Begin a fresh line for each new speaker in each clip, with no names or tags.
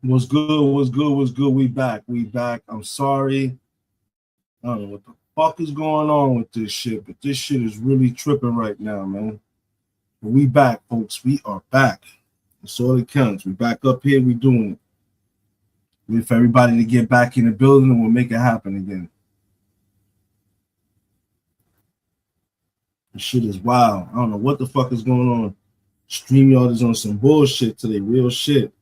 What's good? What's good? What's good? We back. We back. I'm sorry. I don't know what the fuck is going on with this shit, but this shit is really tripping right now, man. But we back, folks. We are back. That's all that counts. We back up here. We doing it. Wait for everybody to get back in the building, and we'll make it happen again. This shit is wild. I don't know what the fuck is going on. StreamYard is on some bullshit today. Real shit.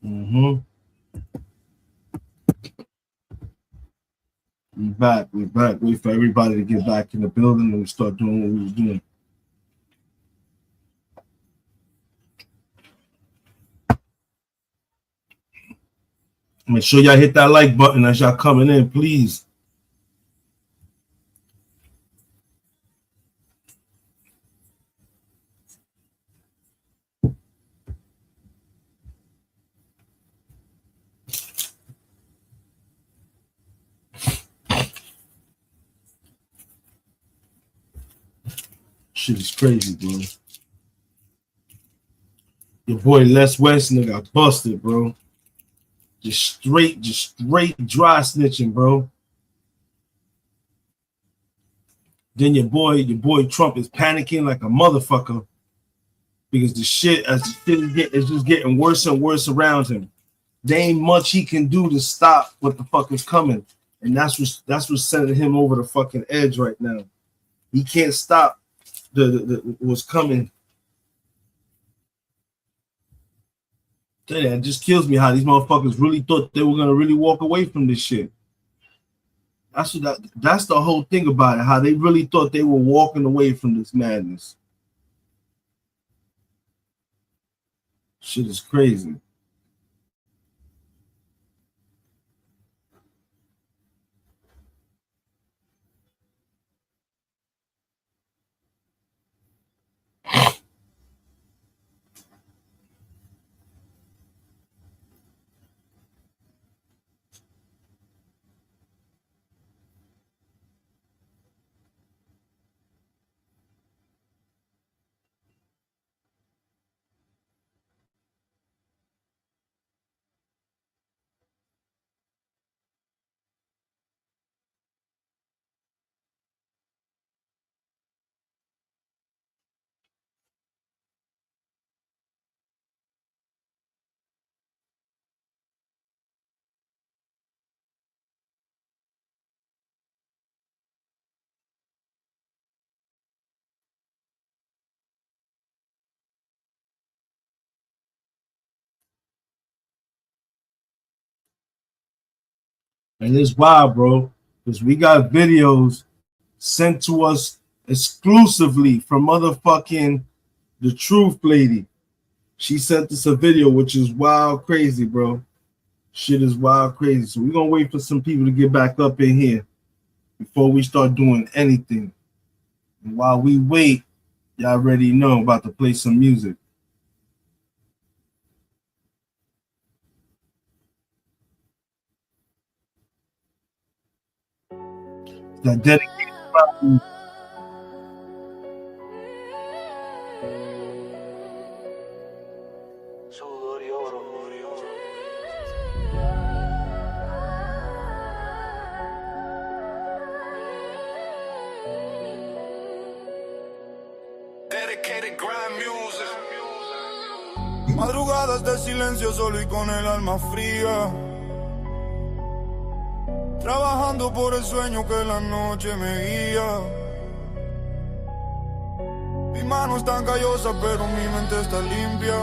Mm-hmm. We back. We back. Wait for everybody to get back in the building and we start doing what we was doing. Make sure y'all hit that like button as y'all coming in, please. Shit is crazy, bro. Your boy Les Wexner got busted, bro. Just straight dry snitching, bro. Then your boy Trump is panicking like a motherfucker because the shit is just getting worse and worse around him. There ain't much he can do to stop what the fuck is coming, and that's what's sending him over the fucking edge right now. He can't stop the what's coming. It just kills me how these motherfuckers really thought they were gonna really walk away from this shit. That's the whole thing about it. How they really thought they were walking away from this madness. Shit is crazy. And it's wild, bro, because we got videos sent to us exclusively from motherfucking the Truth Lady. She sent us a video, which is wild crazy, bro. Shit is wild crazy. So we're gonna wait for some people to get back up in here before we start doing anything. And while we wait, y'all already know about to play some music. That dedicated rap.
Madrugadas de silencio solo y con el alma fría, trabajando por el sueño que la noche me guía. Mis manos están callosas pero mi mente está limpia,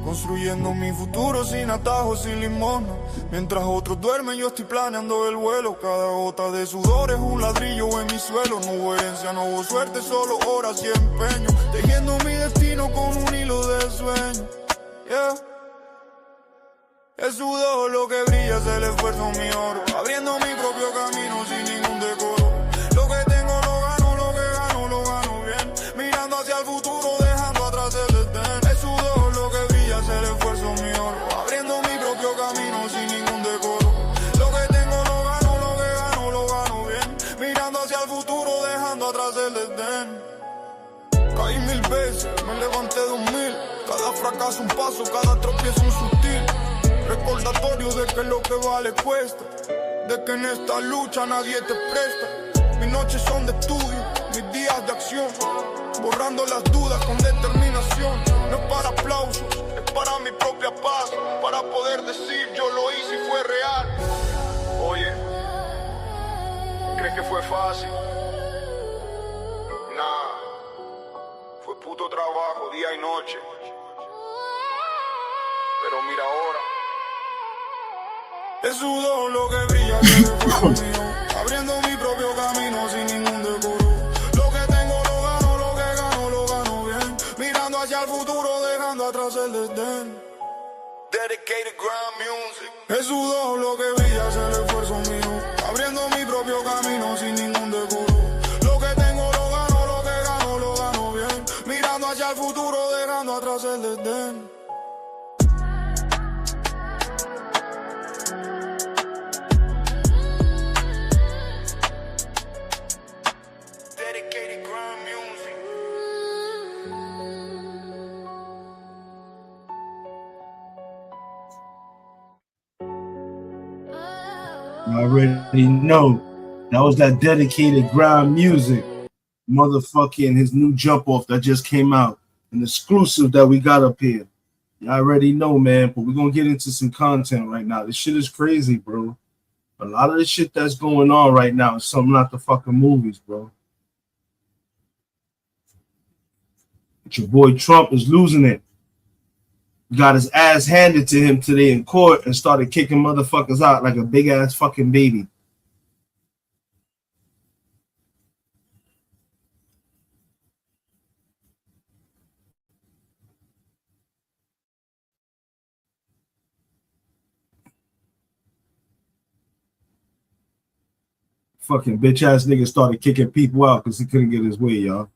construyendo mi futuro sin atajos, sin limosna. Mientras otros duermen yo estoy planeando el vuelo. Cada gota de sudor es un ladrillo en mi suelo. No hubo herencia, no hubo suerte, solo horas y empeño, tejiendo mi destino con un hilo de sueño. Yeah. El sudor lo que brilla es el esfuerzo, mi oro, abriendo mi propio camino sin ningún decoro. Lo que tengo lo gano, lo que gano lo gano bien, mirando hacia el futuro, dejando atrás el desdén. El sudor lo que brilla es el esfuerzo, mi oro, abriendo mi propio camino sin ningún decoro. Lo que tengo lo gano, lo que gano lo gano bien, mirando hacia el futuro, dejando desdén. Caí 1000 veces, me levanté 2000. Cada fracaso un paso, cada tropiezo un sutil recordatorio de que lo que vale cuesta, de que en esta lucha nadie te presta. Mis noches son de estudio, mis días de acción, borrando las dudas con determinación. No es para aplausos, es para mi propia paz, para poder decir yo lo hice y fue real. Oye, ¿crees que fue fácil? Nah, fue puto trabajo día y noche. Pero mira ahora, es sudor lo que brilla en el fuego mío, abriendo mi propio camino sin ningún decoro. Lo que tengo lo gano, lo que gano lo gano bien, mirando hacia el futuro, dejando atrás el desdén. Dedicated ground music. Es sudor lo que brilla es el esfuerzo mío, abriendo mi propio camino sin ningún decoro. Lo que tengo lo gano, lo que gano lo gano bien, mirando hacia el futuro, dejando atrás el desdén.
You already know that was that dedicated ground music. Motherfucking his new jump off that just came out. An exclusive that we got up here. You already know, man, but we're gonna get into some content right now. This shit is crazy, bro. A lot of the shit that's going on right now is something out the fucking movies, bro. But your boy Trump is losing it. Got his ass handed to him today in court and started kicking motherfuckers out like a big ass fucking baby. Fucking bitch ass nigga started kicking people out because he couldn't get his way, y'all.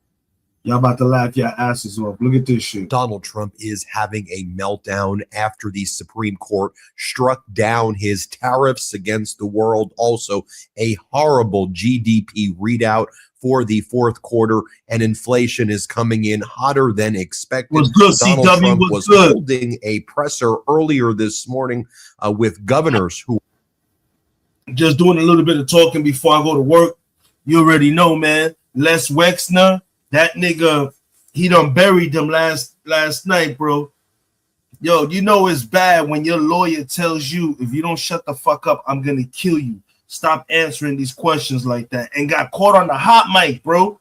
Y'all about to laugh your asses off. Look at this shit.
Donald Trump is having a meltdown after the Supreme Court struck down his tariffs against the world. Also, a horrible GDP readout for the fourth quarter, and inflation is coming in hotter than expected.
What's good,
Donald
CW?
Trump
What's
was
good?
holding a presser earlier this morning with governors who
just doing a little bit of talking before I go to work. You already know, man. Les Wexner, that nigga, he done buried them last night, bro. Yo, you know it's bad when your lawyer tells you, if you don't shut the fuck up, I'm gonna kill you. Stop answering these questions like that. And got caught on the hot mic, bro.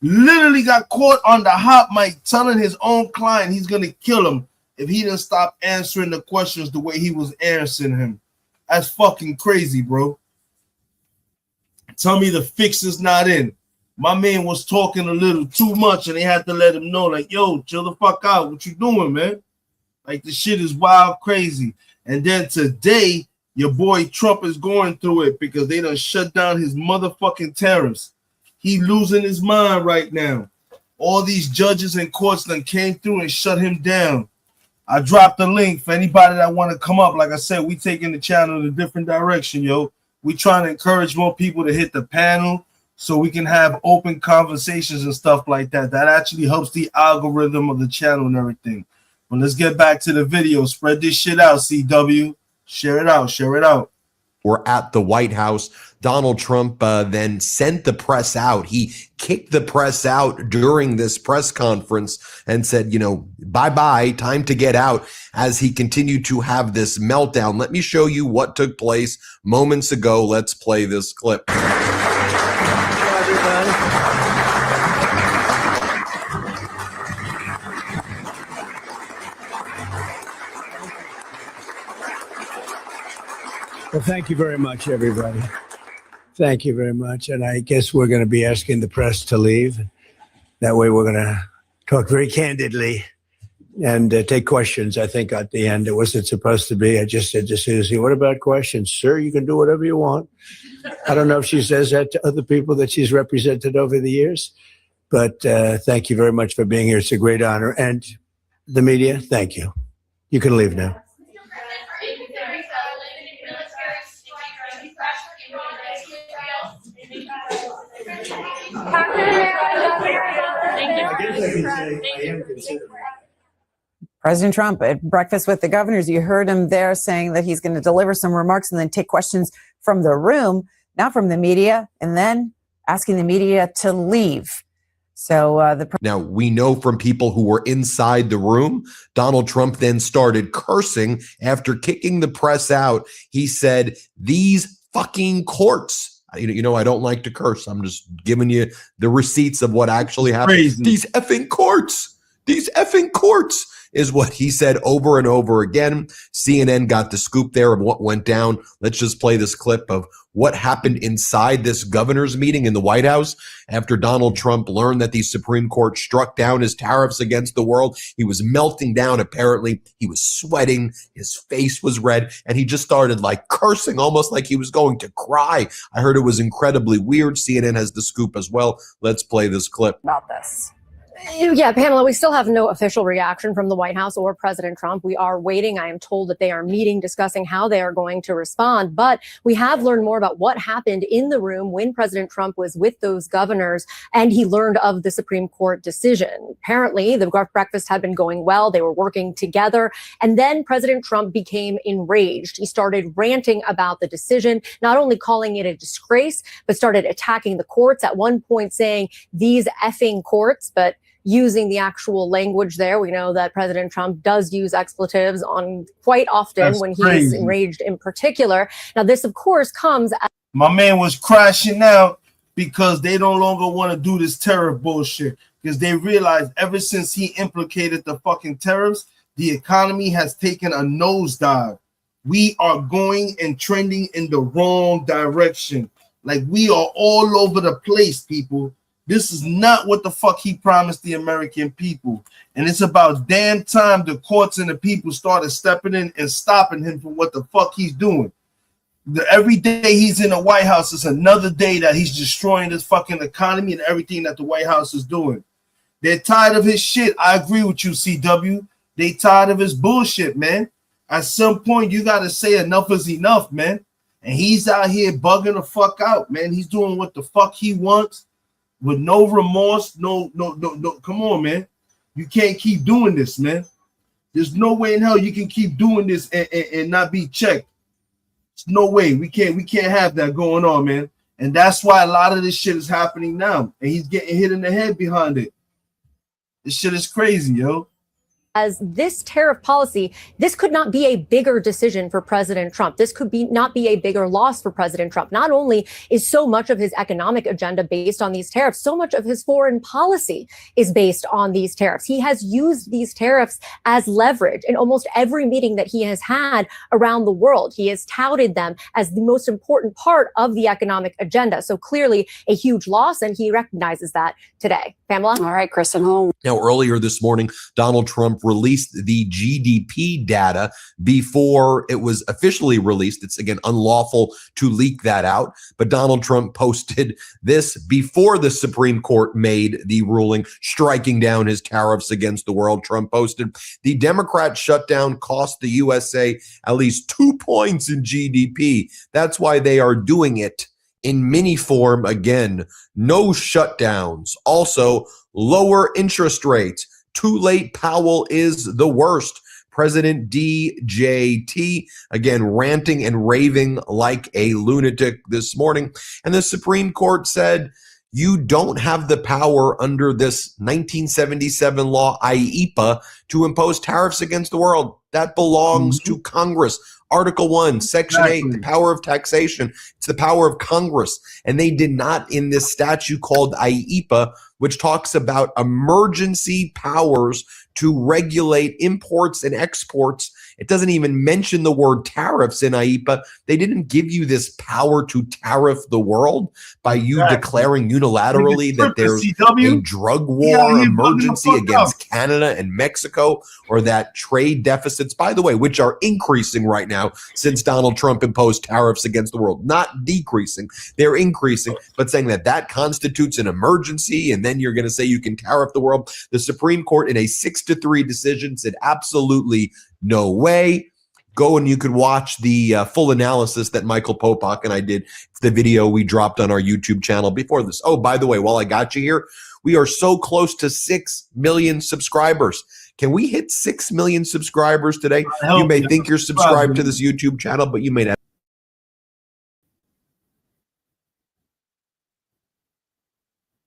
Literally got caught on the hot mic telling his own client he's gonna kill him if he didn't stop answering the questions the way he was answering him. That's fucking crazy, bro. Tell me the fix is not in. My man was talking a little too much and they had to let him know, like, yo, chill the fuck out. What you doing, man? Like, the shit is wild crazy. And then today, your boy Trump is going through it because they done shut down his motherfucking tariffs. He losing his mind right now. All these judges and courts done came through and shut him down. I dropped the link for anybody that want to come up. Like I said, we taking the channel in a different direction, yo. We trying to encourage more people to hit the panel so we can have open conversations and stuff like that. That actually helps the algorithm of the channel and everything. But let's get back to the video. Spread this shit out, CW. Share it out. Share it out.
were at the White House. Donald Trump then sent the press out. He kicked the press out during this press conference and said, you know, bye-bye, time to get out, as he continued to have this meltdown. Let me show you what took place moments ago. Let's play this clip.
Well, thank you very much, everybody. Thank you very much. And I guess we're going to be asking the press to leave. That way we're going to talk very candidly and take questions. I think at the end it wasn't supposed to be. I just said to Susie, what about questions? Sir, you can do whatever you want. I don't know if she says that to other people that she's represented over the years. But thank you very much for being here. It's a great honor. And the media, thank you. You can leave now. guess I can say I am considering.
President Trump at breakfast with the governors, you heard him there saying that he's going to deliver some remarks and then take questions from the room, not from the media, and then asking the media to leave. So
now we know from people who were inside the room, Donald Trump then started cursing after kicking the press out. He said, "These fucking courts." You know, I don't like to curse. I'm just giving you the receipts of what actually happened.
Crazy.
These effing courts. These effing courts is what he said over and over again. CNN got the scoop there of what went down. Let's just play this clip of what happened inside this governor's meeting in the White House after Donald Trump learned that the Supreme Court struck down his tariffs against the world. He was melting down, apparently. He was sweating. His face was red, and he just started like cursing, almost like he was going to cry. I heard it was incredibly weird. CNN has the scoop as well. Let's play this clip.
About this. Yeah, Pamela, we still have no official reaction from the White House or President Trump. We are waiting. I am told that they are meeting, discussing how they are going to respond. But we have learned more about what happened in the room when President Trump was with those governors and he learned of the Supreme Court decision. Apparently, the breakfast had been going well. They were working together. And then President Trump became enraged. He started ranting about the decision, not only calling it a disgrace, but started attacking the courts, at one point saying, "These effing courts," but using the actual language there. We know that President Trump does use expletives on quite often. That's when he is enraged in particular. Now, this, of course, comes as
my man was crashing out because they no longer want to do this tariff bullshit, because they realized ever since he implicated the fucking tariffs, the economy has taken a nosedive. We are going and trending in the wrong direction. Like, we are all over the place, people. This is not what the fuck he promised the American people. And it's about damn time the courts and the people started stepping in and stopping him from what the fuck he's doing. Every day he's in the White House is another day that he's destroying this fucking economy and everything that the White House is doing. They're tired of his shit. I agree with you, CW. They tired of his bullshit, man. At some point, you got to say enough is enough, man. And he's out here bugging the fuck out, man. He's doing what the fuck he wants, with no remorse, no. Come on, man. You can't keep doing this, man. There's no way in hell you can keep doing this and not be checked. There's no way. We can't have that going on, man. And that's why a lot of this shit is happening now. And he's getting hit in the head behind it. This shit is crazy, yo.
As this tariff policy, this could not be a bigger decision for President Trump. This could not be a bigger loss for President Trump. Not only is so much of his economic agenda based on these tariffs, so much of his foreign policy is based on these tariffs. He has used these tariffs as leverage in almost every meeting that he has had around the world. He has touted them as the most important part of the economic agenda. So clearly a huge loss, and he recognizes that today. Pamela?
All right, Kristen Holmes.
Now, earlier this morning, Donald Trump released the GDP data before it was officially released. It's, again, unlawful to leak that out. But Donald Trump posted this before the Supreme Court made the ruling striking down his tariffs against the world. Trump posted, "The Democrat shutdown cost the USA at least 2 points in GDP. That's why they are doing it in mini form again. No shutdowns. Also, lower interest rates. Too late, Powell is the worst." President DJT, again, ranting and raving like a lunatic this morning. And the Supreme Court said, you don't have the power under this 1977 law, IEEPA, to impose tariffs against the world. That belongs to Congress. Article 1, Section 8, the power of taxation. It's the power of Congress. And they did not, in this statute called IEEPA, which talks about emergency powers to regulate imports and exports. It doesn't even mention the word tariffs in IEEPA. They didn't give you this power to tariff the world by you declaring unilaterally that there's a drug war emergency against Canada and Mexico, or that trade deficits, by the way, which are increasing right now since Donald Trump imposed tariffs against the world, not decreasing, they're increasing, but saying that that constitutes an emergency, and then you're going to say you can tariff the world. The Supreme Court, in a 6-3 decision, said absolutely no way. Go and you could watch the full analysis that Michael Popak and I did, the video we dropped on our YouTube channel before this. Oh, by the way, while I got you here, We are so close to 6 million subscribers. Can we hit 6 million subscribers today? You may think you're subscribed to this YouTube channel, but you may not.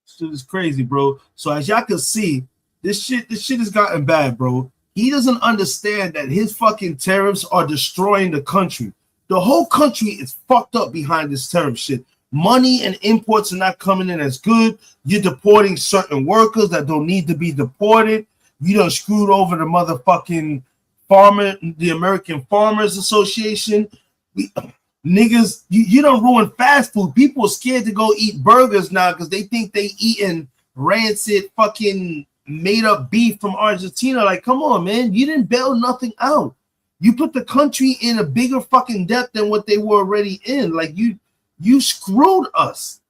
Shit is crazy, bro. So as y'all can see, this shit has gotten bad, bro. He doesn't understand that his fucking tariffs are destroying the country. The whole country is fucked up behind this tariff shit. Money and imports are not coming in as good. You're deporting certain workers that don't need to be deported. You done screwed over the motherfucking the American Farmers Association. Niggas, you don't ruin fast food. People are scared to go eat burgers now because they think they eating rancid fucking made up beef from Argentina. Like, come on, man. You didn't bail nothing out. You put the country in a bigger fucking debt than what they were already in. Like, you screwed us.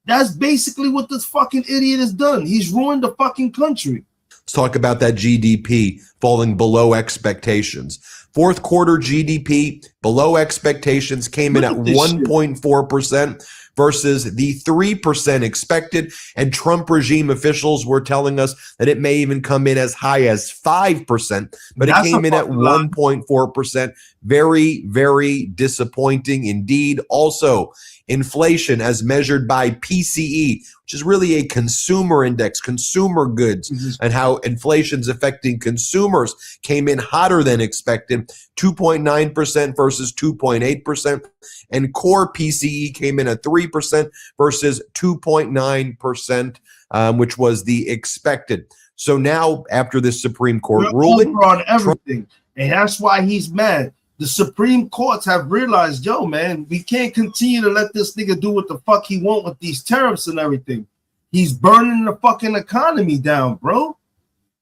That's basically what this fucking idiot has done. He's ruined the fucking country.
Let's talk about that GDP falling below expectations. Fourth quarter GDP below expectations came in at 1.4% versus the 3% expected. And Trump regime officials were telling us that it may even come in as high as 5%, but it came in at 1.4%. Very, very disappointing indeed. Also, inflation as measured by PCE, which is really a consumer index, consumer goods, and how inflation's affecting consumers, came in hotter than expected, 2.9% versus 2.8%. And core PCE came in at 3% versus 2.9%, which was the expected. So now, after this Supreme Court ruling,
on everything, and that's why he's mad. The Supreme Courts have realized, yo, man, we can't continue to let this nigga do what the fuck he want with these tariffs and everything. He's burning the fucking economy down, bro.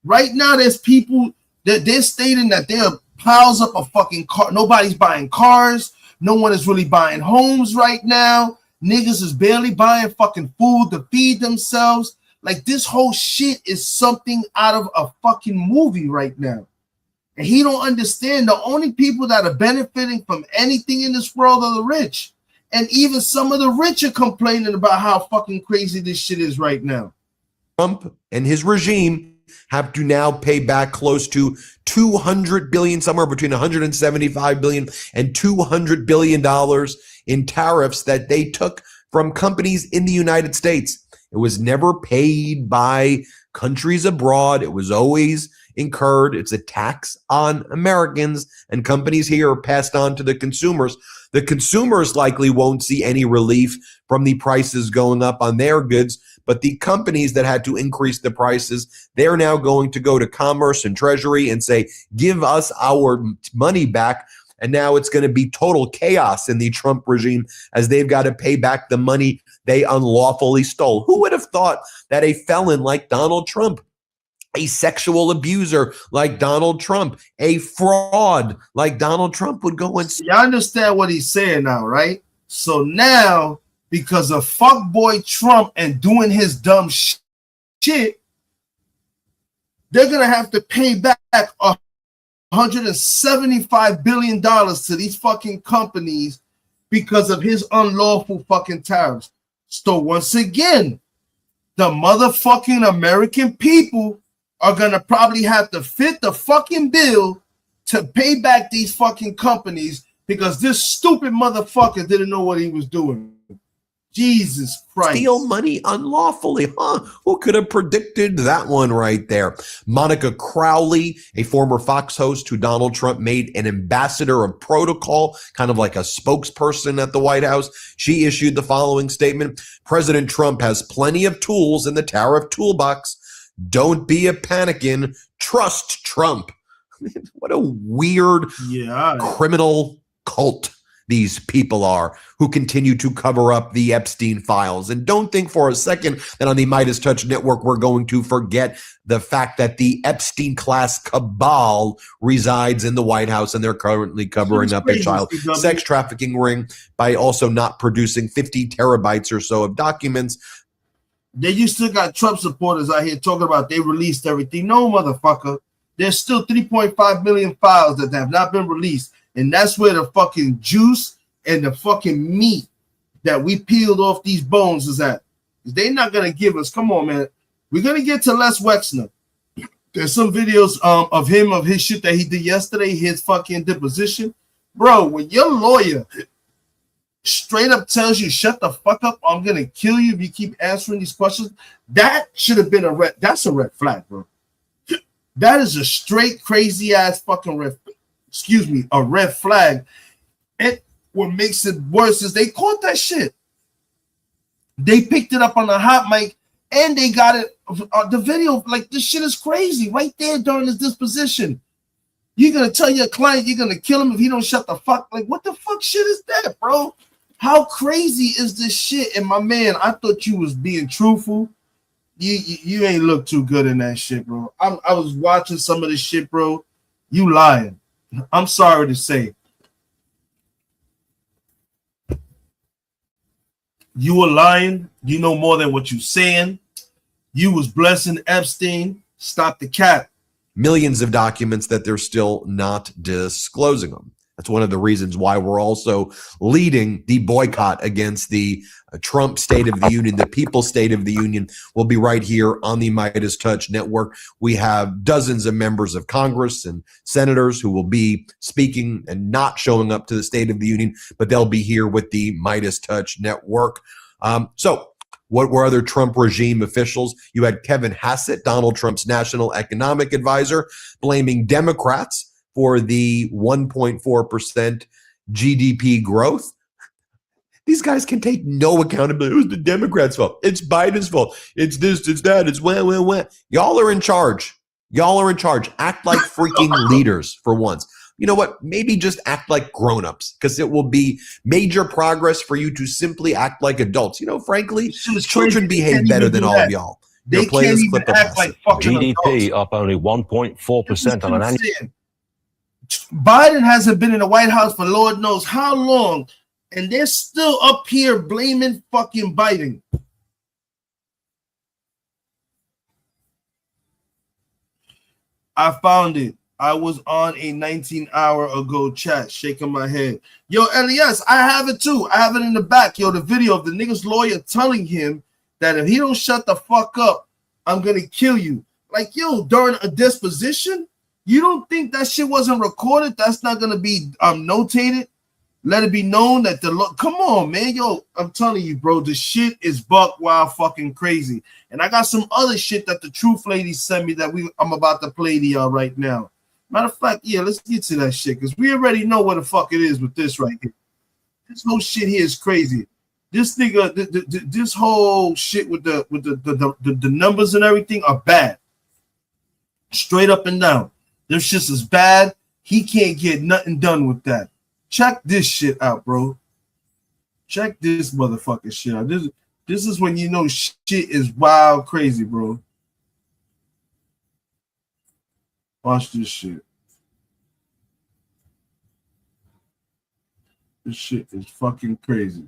Right now, there's people that they're stating that there are piles up of fucking car. Nobody's buying cars. No one is really buying homes right now. Niggas is barely buying fucking food to feed themselves. Like, this whole shit is something out of a fucking movie right now. And he don't understand the only people that are benefiting from anything in this world are the rich. And even some of the rich are complaining about how fucking crazy this shit is right now.
Trump and his regime have to now pay back close to $200 billion, somewhere between $175 billion and $200 billion in tariffs that they took from companies in the United States. It was never paid by countries abroad. It was always incurred. It's a tax on Americans, and companies here are passed on to the consumers. The consumers likely won't see any relief from the prices going up on their goods, but the companies that had to increase the prices, they're now going to go to Commerce and Treasury and say, give us our money back. And now it's going to be total chaos in the Trump regime as they've got to pay back the money they unlawfully stole. Who would have thought that a felon like Donald Trump, a sexual abuser like Donald Trump, a fraud like Donald Trump would go and...
You understand what he's saying now, right? So now, because of fuckboy Trump and doing his dumb shit, they're going to have to pay back $175 billion to these fucking companies because of his unlawful fucking tariffs. So once again, the motherfucking American people are going to probably have to fit the fucking bill to pay back these fucking companies because this stupid motherfucker didn't know what he was doing. Jesus Christ.
Steal money unlawfully, huh? Who could have predicted that one right there? Monica Crowley, a former Fox host who Donald Trump made an ambassador of protocol, kind of like a spokesperson at the White House. She issued the following statement. President Trump has plenty of tools in the tariff toolbox. Don't be a panicking. Trust Trump. What a weird criminal cult these people are who continue to cover up the Epstein files. And don't think for a second that on the Midas Touch Network, we're going to forget the fact that the Epstein class cabal resides in the White House, and they're currently covering up a child sex trafficking ring by also not producing 50 terabytes or so of documents.
You still got Trump supporters out here talking about they released everything. No, motherfucker. There's still 3.5 million files that have not been released. And that's where the fucking juice and the fucking meat that we peeled off these bones is at. They're not going to give us, come on, man. We're gonna get to Les Wexner. There's some videos of him, of his shit that he did yesterday, his fucking deposition. Bro, when your lawyer straight up tells you, shut the fuck up, I'm gonna kill you if you keep answering these questions, that should have been that's a red flag, bro. That is a straight crazy ass fucking a red flag. And what makes it worse is they caught that shit. They picked it up on the hot mic and they got it the video. Like, this shit is crazy right there during his disposition. You're gonna tell your client you're gonna kill him if he don't shut the fuck. Like, what the fuck shit is that, bro? How crazy is this shit? And my man, I thought you was being truthful. You ain't look too good in that shit, bro. I was watching some of this shit, bro. You lying. I'm sorry to say. You were lying. You know more than what you saying. You was blessing Epstein. Stop the cap.
Millions of documents that they're still not disclosing them. That's one of the reasons why we're also leading the boycott against the Trump State of the Union, the People's State of the Union. Will be right here on the Midas Touch Network. We have dozens of members of Congress and senators who will be speaking and not showing up to the State of the Union, but they'll be here with the Midas Touch Network. So what were other Trump regime officials? You had Kevin Hassett, Donald Trump's national economic advisor, blaming Democrats for the 1.4% GDP growth. These guys can take no accountability. It was the Democrats' fault. It's Biden's fault. It's this, it's that, it's when. Y'all are in charge. Y'all are in charge. Act like freaking leaders for once. You know what? Maybe just act like grown-ups, because it will be major progress for you to simply act like adults. You know, frankly, children behave better than all of y'all.
They can't even act like fucking
GDP
adults.
Up only 1.4% on an annual.
Biden hasn't been in the White House for Lord knows how long, and they're still up here blaming fucking Biden. I found it. I was on a 19-hour ago chat, shaking my head. Yo, Elias, I have it too. I have it in the back. Yo, the video of the nigga's lawyer telling him that if he don't shut the fuck up, I'm going to kill you. Like, yo, during a disposition, you don't think that shit wasn't recorded? That's not going to be notated? Let it be known that come on, man. Yo, I'm telling you, bro, the shit is buck wild fucking crazy. And I got some other shit that the truth lady sent me that I'm about to play to y'all right now. Matter of fact, yeah, let's get to that shit, because we already know what the fuck it is with this right here. This whole shit here is crazy. This nigga, this whole shit with the numbers and everything are bad. Straight up and down. This shit is bad. He can't get nothing done with that. Check this shit out, bro. Check this motherfucking shit out. This is when you know shit is wild crazy, bro. Watch this shit. This shit is fucking crazy.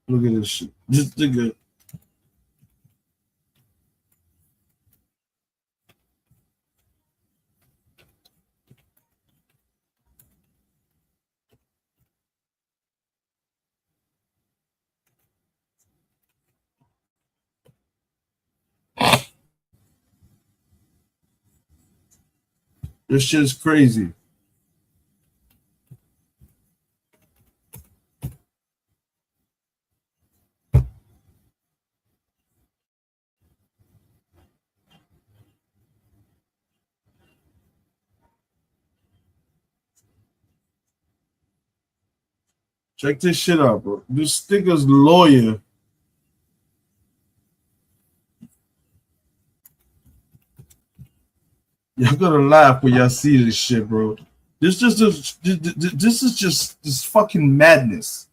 Look at this shit. Just look at. This shit is crazy. Check this shit out, bro. This nigga's lawyer. Y'all gonna laugh when y'all see this shit, bro. This is just this fucking madness.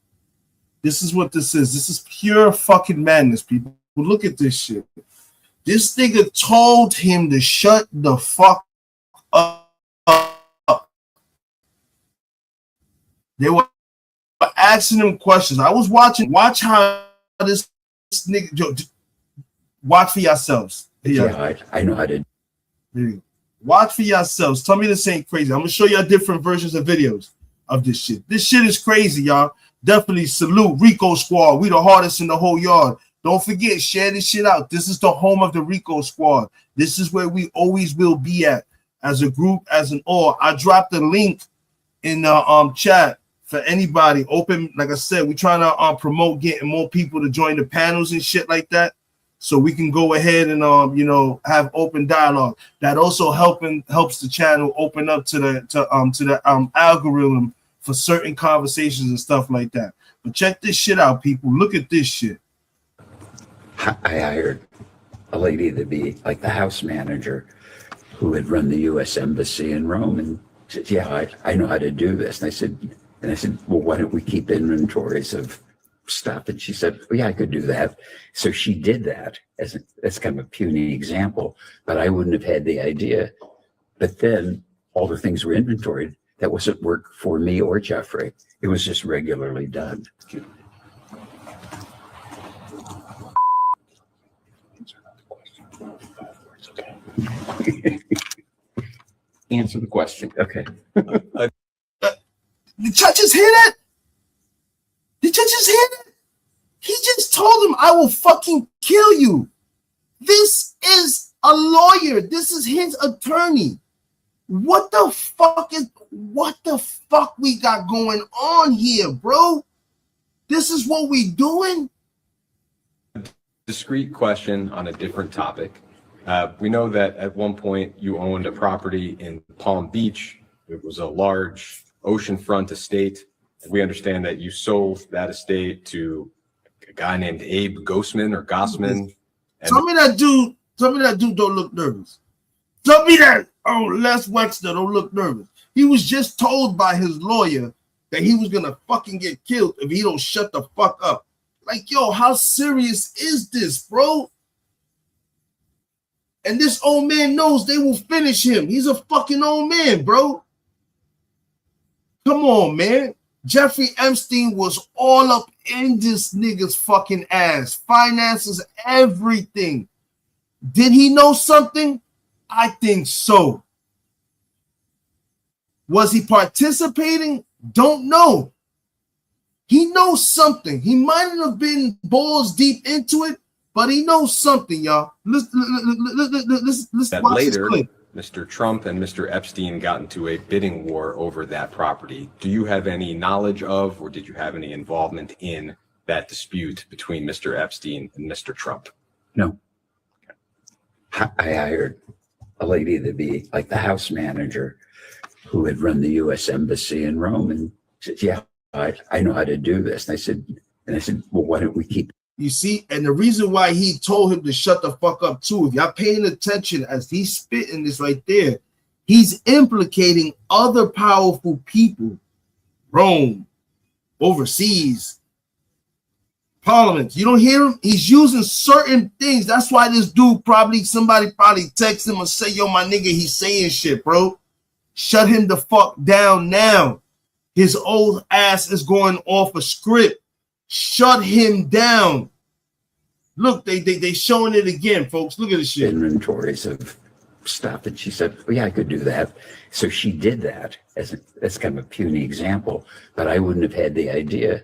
This is what this is. This is pure fucking madness, people. Look at this shit. This nigga told him to shut the fuck up. They were asking him questions. I was watching. Watch how this nigga. Watch for yourselves.
Yeah, I know how to.
Watch for yourselves. Tell me this ain't crazy. I'm gonna show y'all different versions of videos of this shit. This shit is crazy, y'all. definitely salute Rico Squad. We the hardest in the whole yard. Don't forget, share this shit out. This is the home of the Rico Squad. This is where we always will be at as a group, as an all. I dropped a link in the chat for anybody. Open, like I said, we're trying to promote getting more people to join the panels and shit like that, so we can go ahead and have open dialogue. That also helps the channel open up to the algorithm for certain conversations and stuff like that. But check this shit out, people. Look at this shit.
I hired a lady to be like the house manager who had run the U.S. Embassy in Rome, and said, yeah, I know how to do this. And I said, well, why don't we keep inventories of stuff? And she said, well, yeah, I could do that. So she did that as kind of a puny example, but I wouldn't have had the idea. But then all the things were inventoried. That wasn't work for me or Jeffrey. It was just regularly done. Answer the question. Okay.
The judges hear that? The judges hear that? He just told him, I will fucking kill you. This is a lawyer. This is his attorney. What the fuck we got going on here, bro? This is what we doing?
Discrete question on a different topic. We know that at one point you owned a property in Palm Beach. It was a large oceanfront estate. We understand that you sold that estate to a guy named Abe Gossman or Gossman.
Tell me that dude don't look nervous. Tell me that. Oh, Les Wexner don't look nervous. He was just told by his lawyer that he was gonna fucking get killed if he don't shut the fuck up. Like, yo, how serious is this, bro? And this old man knows they will finish him. He's a fucking old man, bro. Come on, man. Jeffrey Epstein was all up in this nigga's fucking ass. Finances, everything. Did he know something? I think so. Was he participating? Don't know. He knows something. He might not have been balls deep into it, but he knows something, y'all. Let's watch this clip.
Mr. Trump and Mr. Epstein got into a bidding war over that property. Do you have any knowledge of, or did you have any involvement in that dispute between Mr. Epstein and Mr. Trump?
No. I hired a lady to be like the house manager who had run the U.S. Embassy in Rome, and said, yeah, I know how to do this. And I said, well, why don't we keep?
You see, and the reason why he told him to shut the fuck up too, if y'all paying attention as he's spitting this right there, he's implicating other powerful people, Rome, overseas, parliaments. You don't hear him? He's using certain things. That's why this dude somebody probably text him or say, yo, my nigga, he's saying shit, bro. Shut him the fuck down now. His old ass is going off a script. Shut him down. Look, they showing it again, folks. Look at this shit.
Inventories of stuff. And she said, well, yeah, I could do that. So she did that as kind of a puny example, but I wouldn't have had the idea.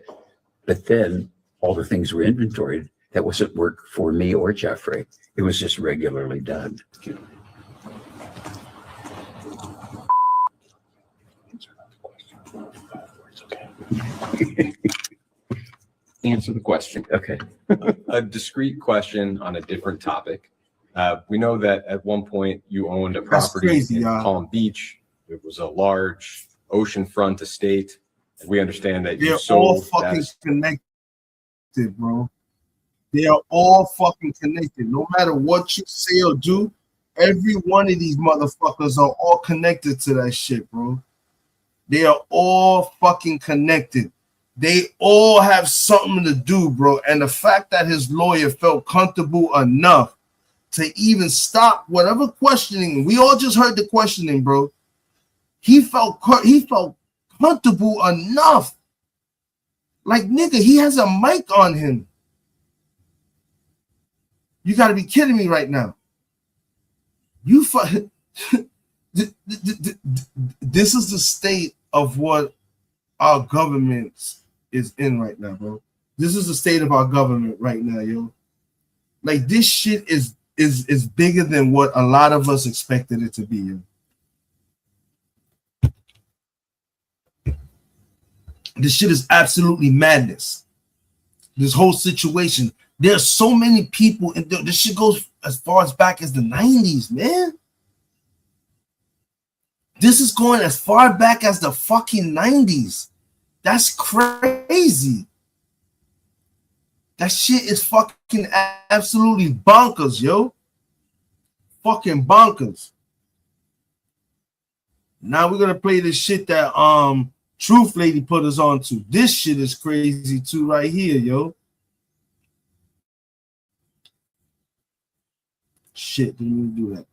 But then all the things were inventoried. That wasn't work for me or Jeffrey. It was just regularly done. Answer the question. Okay.
A discrete question on a different topic. We know that at one point you owned a property in Palm Beach. It was a large oceanfront estate. We understand that you sold that. They're all fucking
connected, bro. They are all fucking connected. No matter what you say or do, every one of these motherfuckers are all connected to that shit, bro. They are all fucking connected. They all have something to do, bro. And the fact that his lawyer felt comfortable enough to even stop whatever questioning, we all just heard the questioning, bro. He felt comfortable enough. Like, nigga, he has a mic on him. You got to be kidding me right now. This is the state of what our governments is in right now, bro. This is the state of our government right now, yo. Like this shit is bigger than what a lot of us expected it to be, yo. This shit is absolutely madness. This whole situation. There's so many people, and this shit goes as far as back as the 90s, man. This is going as far back as the fucking 90s. That's crazy. That shit is fucking absolutely bonkers, yo. Fucking bonkers. Now we're gonna play this shit that Truth Lady put us on to. This shit is crazy too, right here, yo. Shit, didn't even do that.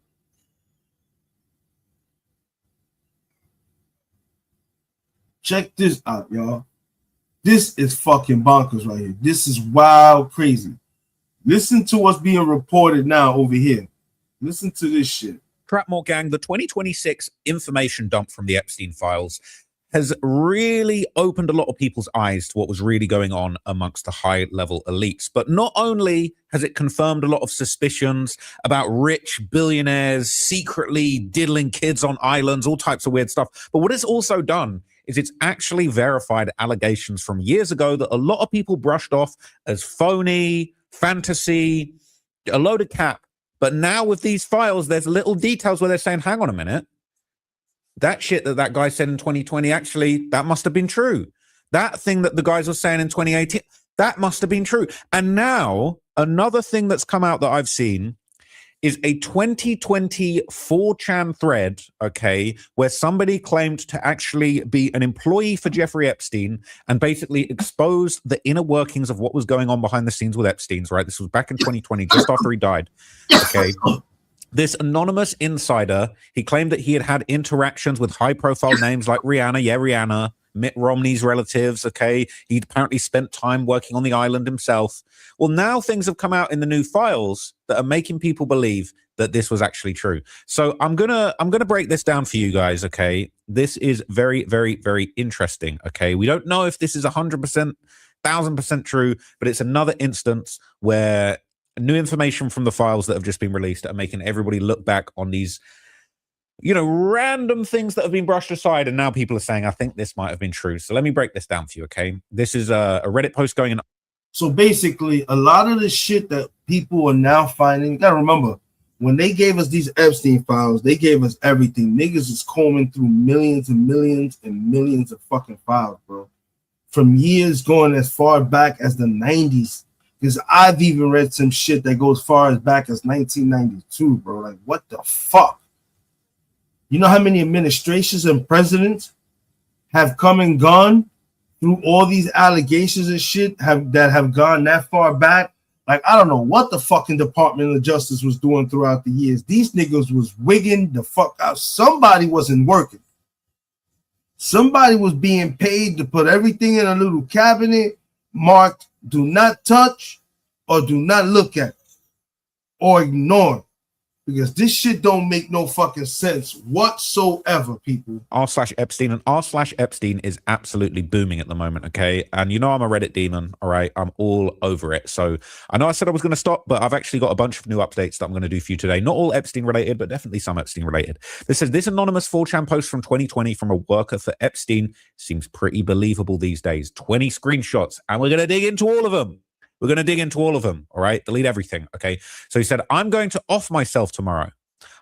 Check this out, y'all. This is fucking bonkers right here. This is wild crazy. Listen to what's being reported now over here. Listen to this shit.
Trapmore Gang, the 2026 information dump from the Epstein files has really opened a lot of people's eyes to what was really going on amongst the high-level elites. But not only has it confirmed a lot of suspicions about rich billionaires secretly diddling kids on islands, all types of weird stuff, but what it's also done is it's actually verified allegations from years ago that a lot of people brushed off as phony, fantasy, a load of cap. But now with these files, there's little details where they're saying, hang on a minute, that shit that guy said in 2020, actually, that must have been true. That thing that the guys were saying in 2018, that must have been true. And now another thing that's come out that I've seen is a 2020 4chan thread, okay, where somebody claimed to actually be an employee for Jeffrey Epstein and basically expose the inner workings of what was going on behind the scenes with Epstein's, right? This was back in 2020, just after he died, okay? This anonymous insider, he claimed that he had had interactions with high-profile names like Rihanna, Mitt Romney's relatives, okay? He'd apparently spent time working on the island himself. Well, now things have come out in the new files that are making people believe that this was actually true. So I'm gonna break this down for you guys, okay? This is very, very, very interesting, okay? We don't know if this is 100%, 1000% true, but it's another instance where new information from the files that have just been released are making everybody look back on these, you know, random things that have been brushed aside, and now people are saying, I think this might have been true. So let me break this down for you, okay? This is a Reddit post going in.
So basically, a lot of the shit that people are now finding, you gotta remember, when they gave us these Epstein files, they gave us everything. Niggas is combing through millions and millions and millions of fucking files, bro. From years going as far back as the 90s. Because I've even read some shit that goes far as back as 1992, bro. Like, what the fuck? You know how many administrations and presidents have come and gone through all these allegations and shit that have gone that far back? Like, I don't know what the fucking Department of Justice was doing throughout the years. These niggas was wigging the fuck out. Somebody wasn't working. Somebody was being paid to put everything in a little cabinet marked do not touch or do not look at or ignore, because this shit don't make no fucking sense whatsoever, people.
r/Epstein, and r/Epstein is absolutely booming at the moment, okay? And you know I'm a Reddit demon, all right? I'm all over it. So I know I said I was going to stop, but I've actually got a bunch of new updates that I'm going to do for you today. Not all Epstein related, but definitely some Epstein related. This says, this anonymous 4chan post from 2020 from a worker for Epstein seems pretty believable these days. 20 screenshots, and we're going to dig into all of them. We're going to dig into all of them, all right? Delete everything, okay? So he said, I'm going to off myself tomorrow.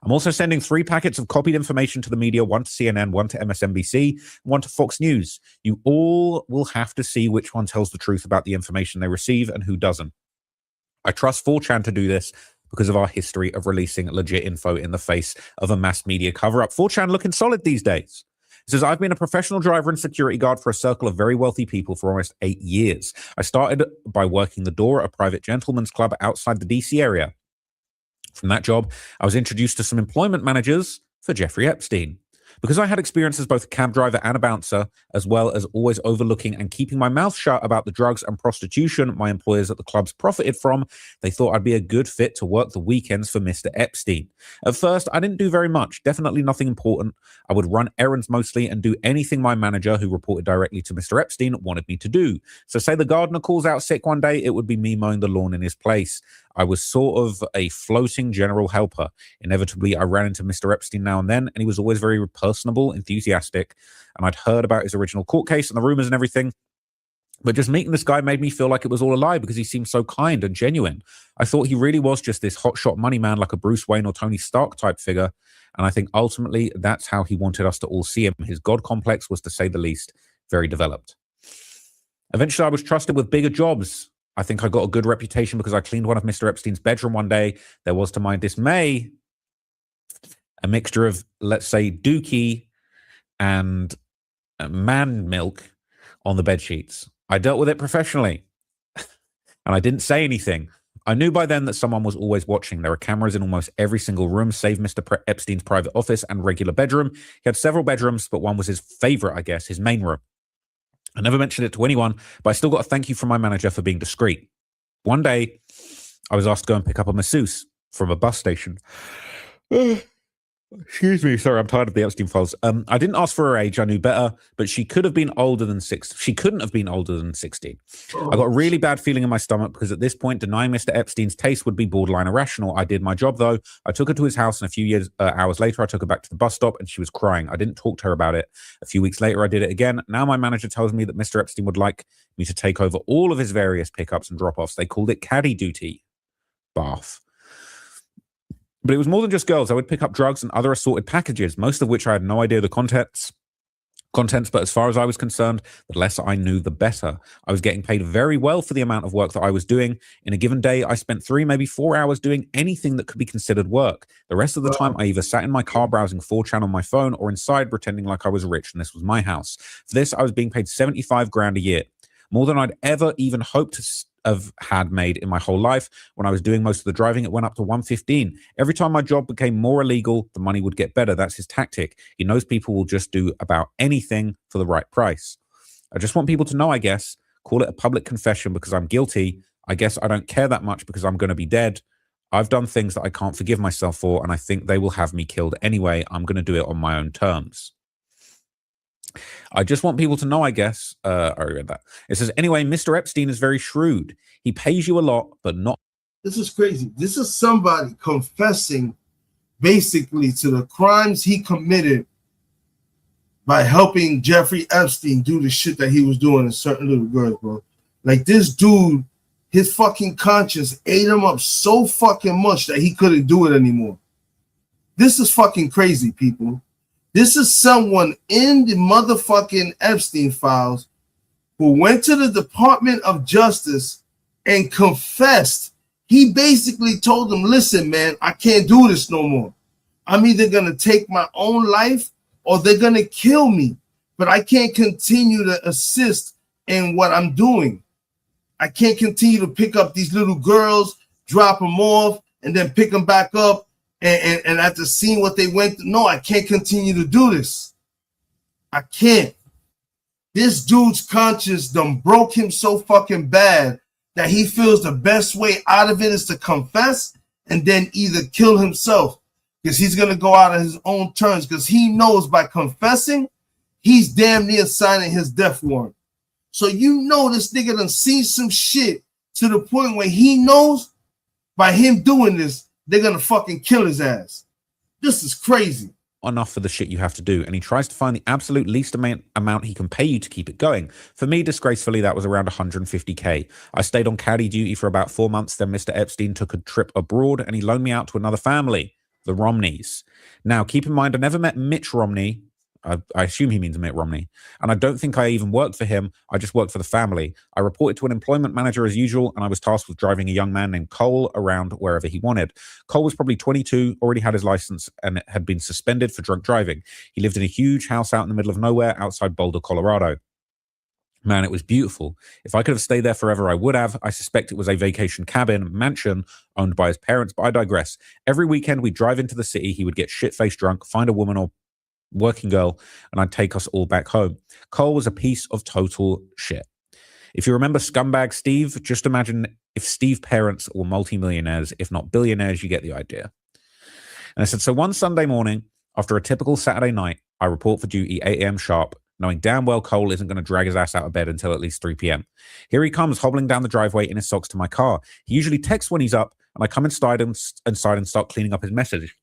I'm also sending 3 packets of copied information to the media, 1 to CNN, 1 to MSNBC, 1 to Fox News. You all will have to see which one tells the truth about the information they receive and who doesn't. I trust 4chan to do this because of our history of releasing legit info in the face of a mass media cover-up. 4chan looking solid these days. It says, I've been a professional driver and security guard for a circle of very wealthy people for almost 8 years. I started by working the door at a private gentleman's club outside the DC area. From that job, I was introduced to some employment managers for Jeffrey Epstein. Because I had experience as both a cab driver and a bouncer, as well as always overlooking and keeping my mouth shut about the drugs and prostitution my employers at the clubs profited from, they thought I'd be a good fit to work the weekends for Mr. Epstein. At first, I didn't do very much, definitely nothing important. I would run errands mostly and do anything my manager, who reported directly to Mr. Epstein, wanted me to do. So say the gardener calls out sick one day, it would be me mowing the lawn in his place. I was sort of a floating general helper. Inevitably, I ran into Mr. Epstein now and then, and he was always very personable, enthusiastic, and I'd heard about his original court case and the rumors and everything. But just meeting this guy made me feel like it was all a lie because he seemed so kind and genuine. I thought he really was just this hotshot money man, like a Bruce Wayne or Tony Stark type figure. And I think ultimately that's how he wanted us to all see him. His God complex was, to say the least, very developed. Eventually, I was trusted with bigger jobs. I think I got a good reputation because I cleaned one of Mr. Epstein's bedroom one day. There was, to my dismay, a mixture of, let's say, dookie and man milk on the bed sheets. I dealt with it professionally, and I didn't say anything. I knew by then that someone was always watching. There were cameras in almost every single room, save Mr. Epstein's private office and regular bedroom. He had several bedrooms, but one was his favorite, I guess, his main room. I never mentioned it to anyone, but I still got a thank you from my manager for being discreet. One day, I was asked to go and pick up a masseuse from a bus station. Excuse me, sorry, I'm tired of the Epstein files. I didn't ask for her age, I knew better, but she could have been older than 6. She couldn't have been older than 16. I got a really bad feeling in my stomach because at this point, denying Mr. Epstein's taste would be borderline irrational. I did my job though. I took her to his house, and a few hours later, I took her back to the bus stop, and she was crying. I didn't talk to her about it. A few weeks later, I did it again. Now my manager tells me that Mr. Epstein would like me to take over all of his various pickups and drop-offs. They called it caddy duty. Bath. But it was more than just girls. I would pick up drugs and other assorted packages, most of which I had no idea the contents, but as far as I was concerned, the less I knew, the better. I was getting paid very well for the amount of work that I was doing. In a given day, I spent 3, maybe 4 hours doing anything that could be considered work. The rest of the time, I either sat in my car browsing 4chan on my phone or inside pretending like I was rich and this was my house. For this, I was being paid 75 grand a year, more than I'd ever even hoped to have had made in my whole life. When I was doing most of the driving, it went up to 115. Every time my job became more illegal, the money would get better. That's his tactic. He knows people will just do about anything for the right price. I just want people to know, I guess, call it a public confession because I'm guilty. I guess I don't care that much because I'm going to be dead. I've done things that I can't forgive myself for, and I think they will have me killed anyway. I'm going to do it on my own terms. I just want people to know, I guess. I read that. It says, anyway, Mr. Epstein is very shrewd. He pays you a lot, but not.
This is crazy. This is somebody confessing basically to the crimes he committed by helping Jeffrey Epstein do the shit that he was doing to certain little girls, bro. Like this dude, his fucking conscience ate him up so fucking much that he couldn't do it anymore. This is fucking crazy, people. This is someone in the motherfucking Epstein files who went to the Department of Justice and confessed. He basically told them, listen, man, I can't do this no more. I'm either going to take my own life or they're going to kill me. But I can't continue to assist in what I'm doing. I can't continue to pick up these little girls, drop them off, and then pick them back up. And after seeing what they went through, no, I can't continue to do this. I can't. This dude's conscience done broke him so fucking bad that he feels the best way out of it is to confess and then either kill himself because he's going to go out on his own terms because he knows by confessing, he's damn near signing his death warrant. So you know this nigga done seen some shit to the point where he knows by him doing this, they're going to fucking kill his ass. This is crazy.
Enough for the shit you have to do, and he tries to find the absolute least amount he can pay you to keep it going. For me, disgracefully, that was around 150k. I stayed on caddy duty for about 4 months, then Mr. Epstein took a trip abroad, and he loaned me out to another family, the Romneys. Now, keep in mind, I never met Mitch Romney. I assume he means Mitt Romney. And I don't think I even worked for him. I just worked for the family. I reported to an employment manager as usual, and I was tasked with driving a young man named Cole around wherever he wanted. Cole was probably 22, already had his license, and had been suspended for drunk driving. He lived in a huge house out in the middle of nowhere outside Boulder, Colorado. Man, it was beautiful. If I could have stayed there forever, I would have. I suspect it was a vacation cabin, mansion, owned by his parents, but I digress. Every weekend, we'd drive into the city. He would get shit-faced drunk, find a woman or working girl, and I'd take us all back home. Cole was a piece of total shit. If you remember Scumbag Steve, just imagine if Steve's parents were multimillionaires, if not billionaires. You get the idea. And I said, so one Sunday morning, after a typical Saturday night, I report for duty 8 a.m. sharp, knowing damn well Cole isn't going to drag his ass out of bed until at least 3 p.m. Here he comes, hobbling down the driveway in his socks to my car. He usually texts when he's up, and I come inside and start cleaning up his message.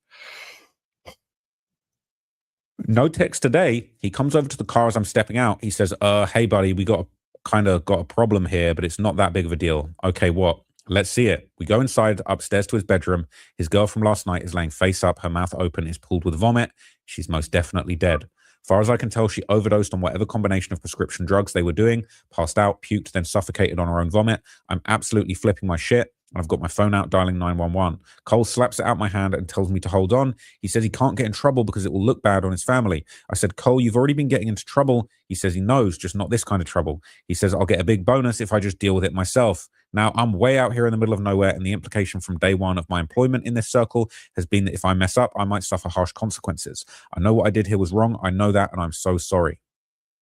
No text today. He comes over to the car as I'm stepping out. He says, hey, buddy, we got a problem here, but it's not that big of a deal. Okay, what? Let's see it. We go inside, upstairs to his bedroom. His girl from last night is laying face up, her mouth open, is pooled with vomit. She's most definitely dead. Far as I can tell, she overdosed on whatever combination of prescription drugs they were doing, passed out, puked, then suffocated on her own vomit. I'm absolutely flipping my shit. I've got my phone out dialing 911. Cole slaps it out my hand and tells me to hold on. He says he can't get in trouble because it will look bad on his family. I said, Cole, you've already been getting into trouble. He says he knows, just not this kind of trouble. He says, I'll get a big bonus if I just deal with it myself. Now, I'm way out here in the middle of nowhere, and the implication from day one of my employment in this circle has been that if I mess up, I might suffer harsh consequences. I know what I did here was wrong. I know that, and I'm so sorry.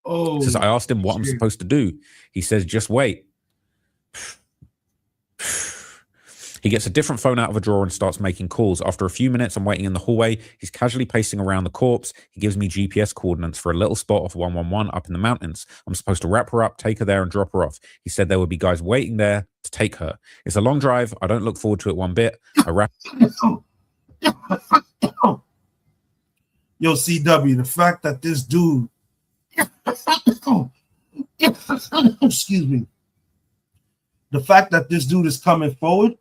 Oh,
He says, I asked him what I'm supposed to do. He says, just wait. He gets a different phone out of a drawer and starts making calls. After a few minutes, I'm waiting in the hallway. He's casually pacing around the corpse. He gives me GPS coordinates for a little spot off 111 up in the mountains. I'm supposed to wrap her up, take her there, and drop her off. He said there would be guys waiting there to take her. It's a long drive. I don't look forward to it one bit. I wrap.
Yo, CW, the fact that this dude, excuse me, the fact that this dude is coming forward,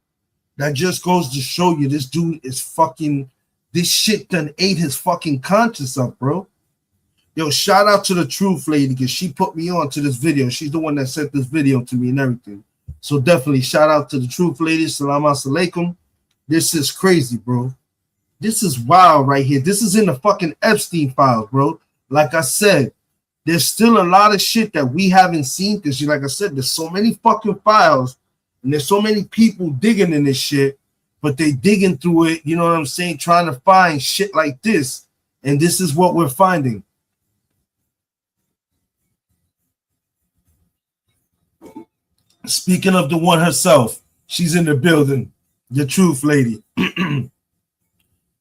that just goes to show you this dude is fucking, this shit done ate his fucking conscience up, bro. Yo, shout out to the truth lady, because she put me on to this video. She's the one that sent this video to me and everything. So definitely shout out to the truth lady. Salam alaikum. This is crazy, bro. This is wild right here. This is in the fucking Epstein files, bro. Like I said, there's still a lot of shit that we haven't seen, because like I said, there's so many fucking files. And there's so many people digging in this shit, but they digging through it, you know what I'm saying, trying to find shit like this. And this is what we're finding. Speaking of the one herself, she's in the building, the truth lady.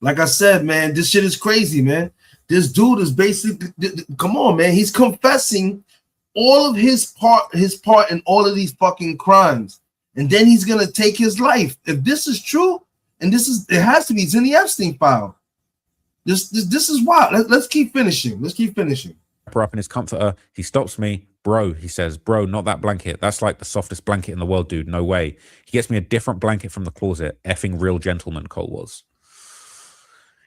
Like I said, man, this shit is crazy, man. This dude is basically, come on, man, he's confessing all of his part in all of these fucking crimes. And then he's gonna take his life. If this is true, and it has to be, it's in the Epstein file. This is wild. Let's keep finishing. Let's keep finishing.
Her up in his comforter. He stops me. Bro, he says, bro, not that blanket. That's like the softest blanket in the world, dude. No way. He gets me a different blanket from the closet. Effing real gentleman, Cole was.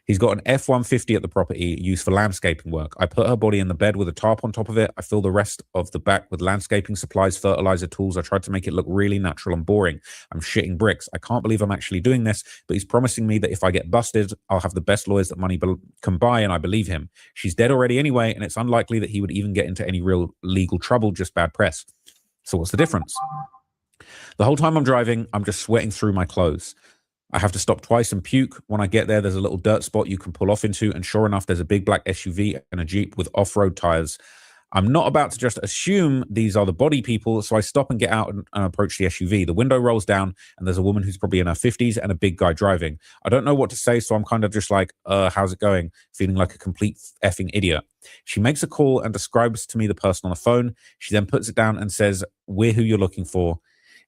He's got an F-150 at the property used for landscaping work. I put her body in the bed with a tarp on top of it. I fill the rest of the back with landscaping supplies, fertilizer tools. I tried to make it look really natural and boring. I'm shitting bricks. I can't believe I'm actually doing this, but he's promising me that if I get busted, I'll have the best lawyers that money can buy, and I believe him. She's dead already anyway, and it's unlikely that he would even get into any real legal trouble, just bad press. So what's the difference? The whole time I'm driving, I'm just sweating through my clothes. I have to stop twice and puke. When I get there, there's a little dirt spot you can pull off into, and sure enough, there's a big black SUV and a Jeep with off-road tires. I'm not about to just assume these are the body people, so I stop and get out and approach the SUV. The window rolls down, and there's a woman who's probably in her 50s and a big guy driving. I don't know what to say, so I'm kind of just like, how's it going? Feeling like a complete effing idiot. She makes a call and describes to me the person on the phone. She then puts it down and says, we're who you're looking for.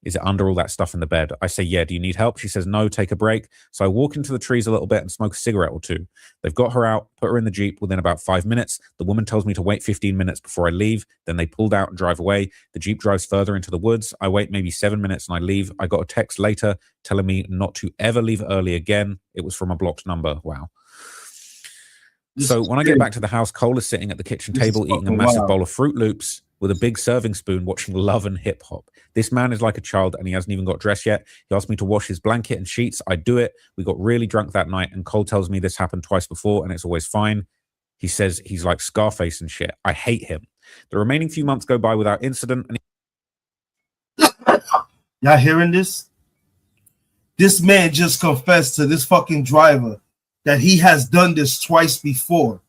Is it under all that stuff in the bed? I say, yeah. Do you need help? She says, no, take a break. So I walk into the trees a little bit and smoke a cigarette or two. They've got her out, put her in the Jeep within about 5 minutes. The woman tells me to wait 15 minutes before I leave. Then they pulled out and drive away. The Jeep drives further into the woods. I wait maybe 7 minutes and I leave. I got a text later telling me not to ever leave early again. It was from a blocked number. Wow. So when I get back to the house, Cole is sitting at the kitchen table eating a massive bowl of Fruit Loops with a big serving spoon, watching Love and Hip Hop. This man is like a child, and he hasn't even got dressed yet. He asked me to wash his blanket and sheets. I do it. We got really drunk that night, and Cole tells me this happened twice before, and it's always fine. He says he's like Scarface and shit. I hate him. The remaining few months go by without incident. And
y'all hearing this? This man just confessed to this fucking driver that he has done this twice before.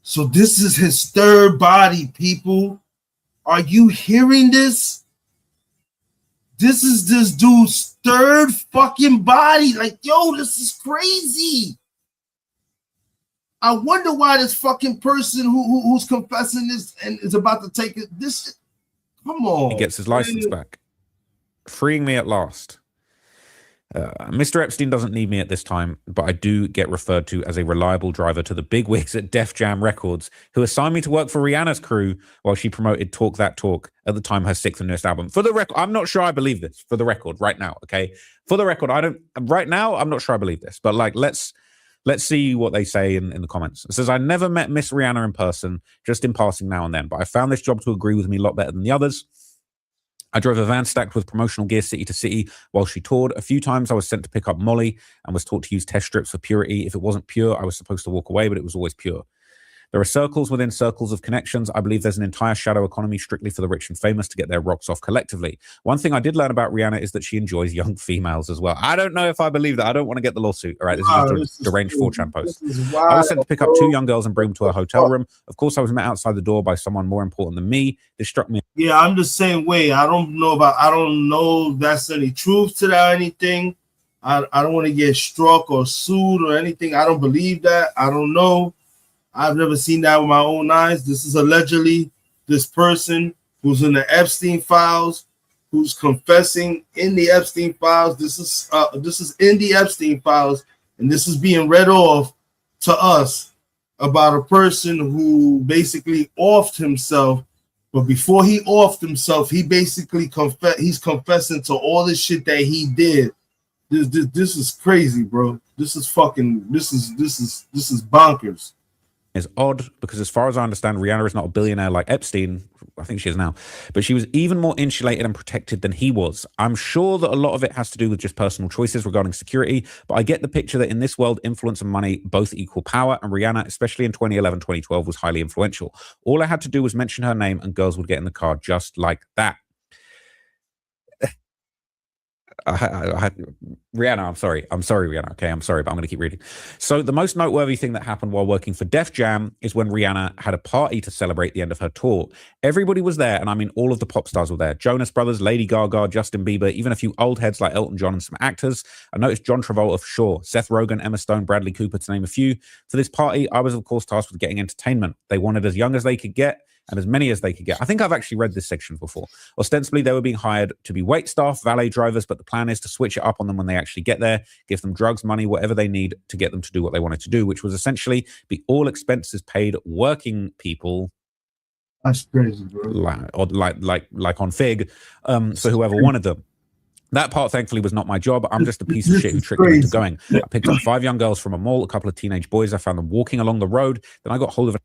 So this is his third body, people. Are you hearing this? This is this dude's third fucking body. Like, yo, this is crazy. I wonder why this fucking person who's confessing this and is about to take it. This, come on.
He gets his license back, freeing me at last. Mr. Epstein doesn't need me at this time, but I do get referred to as a reliable driver to the bigwigs at Def Jam Records, who assigned me to work for Rihanna's crew while she promoted Talk That Talk, at the time her 6th and newest album. For the record, I'm not sure I believe this. For the record, right now, okay? For the record, right now, I'm not sure I believe this. But like, let's see what they say in the comments. It says, I never met Miss Rihanna in person, just in passing now and then, but I found this job to agree with me a lot better than the others. I drove a van stacked with promotional gear city to city while she toured. A few times I was sent to pick up Molly and was taught to use test strips for purity. If it wasn't pure, I was supposed to walk away, but it was always pure. There are circles within circles of connections. I believe there's an entire shadow economy strictly for the rich and famous to get their rocks off collectively. One thing I did learn about Rihanna is that she enjoys young females as well. I don't know if I believe that. I don't want to get the lawsuit. All right, this is just a deranged 4chan post. I was sent to pick up 2 young girls and bring them to a hotel room. Of course, I was met outside the door by someone more important than me. This struck me.
Yeah, I'm the same way. I don't know if that's any truth to that or anything. I don't want to get struck or sued or anything. I don't believe that. I don't know. I've never seen that with my own eyes. This is allegedly this person who's in the Epstein files, who's confessing in the Epstein files. This is in the Epstein files, and this is being read off to us about a person who basically offed himself. But before he offed himself, he basically he's confessing to all the shit that he did. This is crazy, bro. This is bonkers.
Is odd because, as far as I understand, Rihanna is not a billionaire like Epstein. I think she is now, but she was even more insulated and protected than he was. I'm sure that a lot of it has to do with just personal choices regarding security, but I get the picture that in this world, influence and money both equal power, and Rihanna, especially in 2011, 2012, was highly influential. All I had to do was mention her name and girls would get in the car just like that. Rihanna, I'm sorry, Rihanna. Okay, I'm sorry, but I'm going to keep reading. So the most noteworthy thing that happened while working for Def Jam is when Rihanna had a party to celebrate the end of her tour. Everybody was there, and I mean all of the pop stars were there. Jonas Brothers, Lady Gaga, Justin Bieber, even a few old heads like Elton John and some actors. I noticed John Travolta for sure, Seth Rogen, Emma Stone, Bradley Cooper, to name a few. For this party, I was of course tasked with getting entertainment. They wanted as young as they could get, and as many as they could get. I think I've actually read this section before. Ostensibly, they were being hired to be wait staff, valet drivers, but the plan is to switch it up on them when they actually get there, give them drugs, money, whatever they need to get them to do what they wanted to do, which was essentially be all expenses paid working people.
That's crazy, bro.
Like on Fig, so whoever wanted them. That part, thankfully, was not my job. I'm just a piece of shit who tricked them into going. I picked up 5 young girls from a mall, a couple of teenage boys. I found them walking along the road. Then I got hold of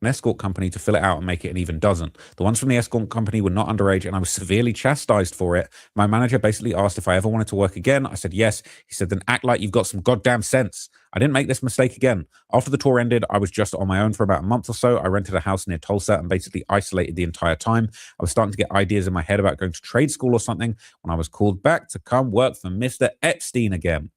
an escort company to fill it out and make it an even dozen. The ones from the escort company were not underage, and I was severely chastised for it. My manager basically asked if I ever wanted to work again. I said yes. He said, then act like you've got some goddamn sense. I didn't make this mistake again. After the tour ended, I was just on my own for about a month or so. I rented a house near Tulsa and basically isolated the entire time. I was starting to get ideas in my head about going to trade school or something when I was called back to come work for Mr. Epstein again.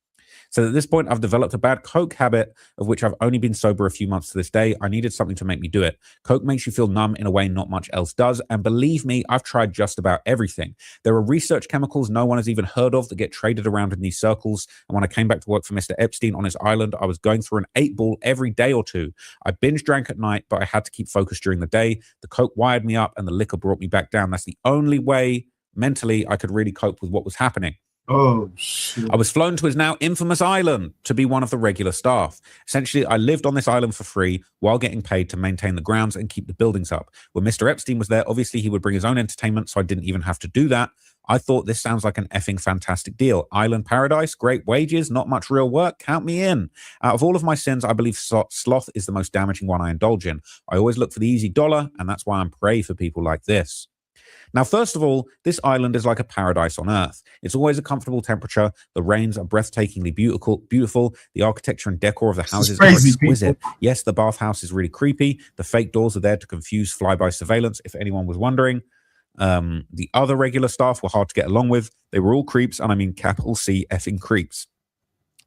So at this point, I've developed a bad coke habit, of which I've only been sober a few months to this day. I needed something to make me do it. Coke makes you feel numb in a way not much else does. And believe me, I've tried just about everything. There are research chemicals no one has even heard of that get traded around in these circles. And when I came back to work for Mr. Epstein on his island, I was going through an 8-ball every day or two. I binge drank at night, but I had to keep focused during the day. The coke wired me up and the liquor brought me back down. That's the only way mentally I could really cope with what was happening.
Oh, shit.
I was flown to his now infamous island to be one of the regular staff. Essentially, I lived on this island for free while getting paid to maintain the grounds and keep the buildings up. When Mr. Epstein was there, obviously he would bring his own entertainment, so I didn't even have to do that. I thought this sounds like an effing fantastic deal. Island paradise, great wages, not much real work. Count me in. Out of all of my sins, I believe sloth is the most damaging one I indulge in. I always look for the easy dollar, and that's why I'm prey for people like this. Now, first of all, this island is like a paradise on earth. It's always a comfortable temperature. The rains are breathtakingly beautiful. The architecture and decor of the houses are exquisite. People. Yes, the bathhouse is really creepy. The fake doors are there to confuse flyby surveillance, if anyone was wondering. The other regular staff were hard to get along with. They were all creeps, and I mean capital C effing creeps.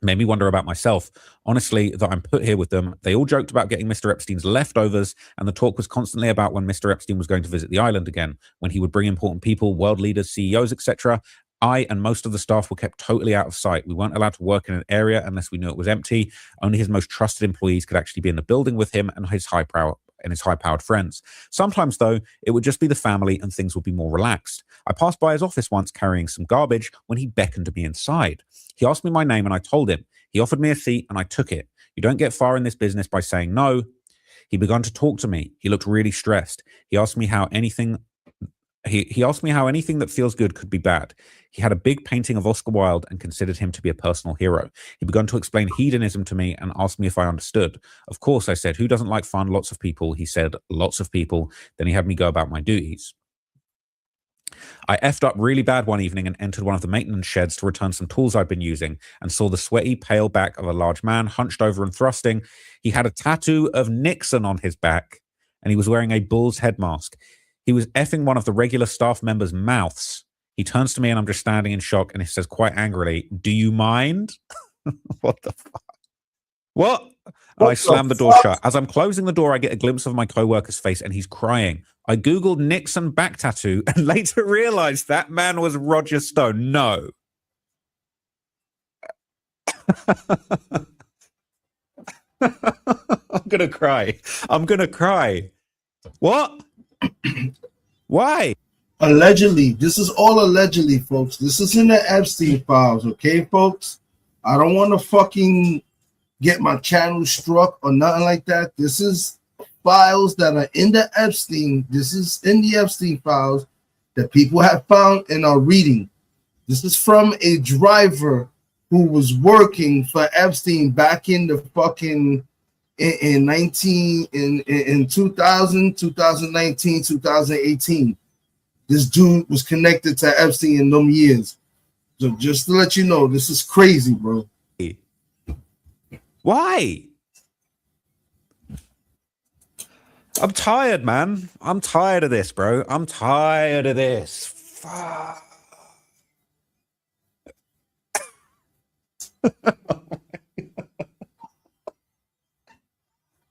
Made me wonder about myself. Honestly, that I'm put here with them. They all joked about getting Mr. Epstein's leftovers, and the talk was constantly about when Mr. Epstein was going to visit the island again, when he would bring important people, world leaders, CEOs, etc. I and most of the staff were kept totally out of sight. We weren't allowed to work in an area unless we knew it was empty. Only his most trusted employees could actually be in the building with him and his high-powered friends. Sometimes, though, it would just be the family and things would be more relaxed. I passed by his office once carrying some garbage when he beckoned me inside. He asked me my name and I told him. He offered me a seat and I took it. You don't get far in this business by saying no. He began to talk to me. He looked really stressed. He asked me how anything that feels good could be bad. He had a big painting of Oscar Wilde and considered him to be a personal hero. He began to explain hedonism to me and asked me if I understood. Of course, I said, who doesn't like fun? Lots of people. He said, lots of people. Then he had me go about my duties. I effed up really bad one evening and entered one of the maintenance sheds to return some tools I'd been using and saw the sweaty, pale back of a large man hunched over and thrusting. He had a tattoo of Nixon on his back and he was wearing a bull's head mask. He was effing one of the regular staff members' mouths. He turns to me and I'm just standing in shock and he says quite angrily, do you mind? What the fuck? What? And I slammed the door shut. As I'm closing the door, I get a glimpse of my co-worker's face and he's crying. I Googled Nixon back tattoo and later realized that man was Roger Stone. No. I'm going to cry. I'm going to cry. What? Why?
Allegedly. This is all allegedly, folks. This is in the Epstein files, okay, folks? I don't want to fucking get my channel struck or nothing like that. This is files that are in the Epstein. This is in the Epstein files that people have found and are reading. This is from a driver who was working for Epstein back in the fucking in 2000, 2019, 2018. This dude was connected to Epstein in them years. So just to let you know, this is crazy, bro.
Why? I'm tired, man. I'm tired of this, bro. I'm tired of this. Fuck.